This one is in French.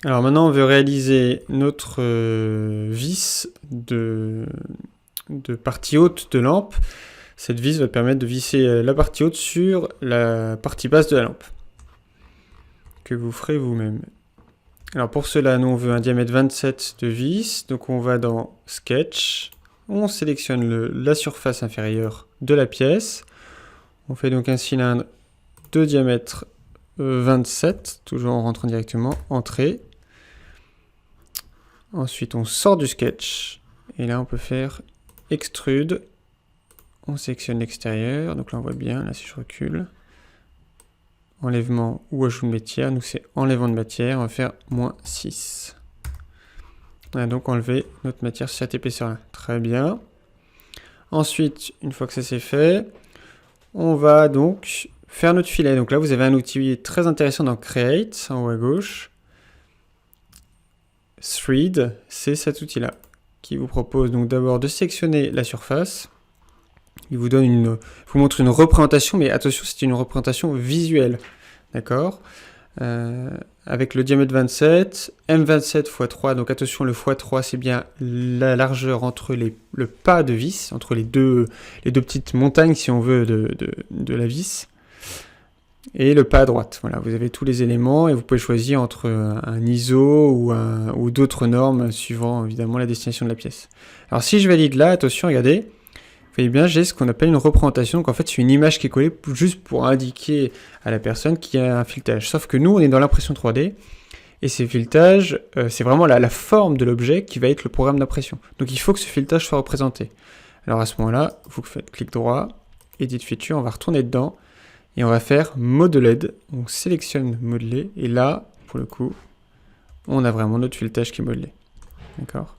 Alors maintenant, on veut réaliser notre vis de partie haute de lampe. Cette vis va permettre de visser la partie haute sur la partie basse de la lampe, que vous ferez vous-même. Alors pour cela, nous on veut un diamètre 27 de vis, donc on va dans Sketch, on sélectionne la surface inférieure de la pièce, on fait donc un cylindre de diamètre 27, toujours en rentrant directement, Entrée. Ensuite on sort du sketch, et là on peut faire Extrude, on sélectionne l'extérieur, donc là on voit bien, là si je recule, enlèvement ou ajout de matière, nous c'est enlèvement de matière, on va faire -6. On a donc enlevé notre matière sur cette épaisseur-là. Très bien. Ensuite, une fois que ça c'est fait, on va donc faire notre filet. Donc là, vous avez un outil très intéressant dans Create, en haut à gauche. Thread, c'est cet outil-là, qui vous propose donc d'abord de sélectionner la surface. Il vous montre une représentation, mais attention, c'est une représentation visuelle. D'accord ? Avec le diamètre 27, M27 x 3, donc attention, le x3 c'est bien la largeur entre le pas de vis, entre les deux petites montagnes si on veut de la vis, et le pas à droite. Voilà, vous avez tous les éléments et vous pouvez choisir entre un ISO ou d'autres normes suivant évidemment la destination de la pièce. Alors si je valide là, attention, regardez, vous voyez bien, j'ai ce qu'on appelle une représentation. Donc en fait, c'est une image qui est collée juste pour indiquer à la personne qu'il y a un filetage. Sauf que nous, on est dans l'impression 3D. Et ces filetages, c'est vraiment la forme de l'objet qui va être le programme d'impression. Donc il faut que ce filetage soit représenté. Alors à ce moment-là, vous faites clic droit, Edit Feature, on va retourner dedans. Et on va faire Modeled. On sélectionne Modeler. Et là, pour le coup, on a vraiment notre filetage qui est modelé. D'accord ?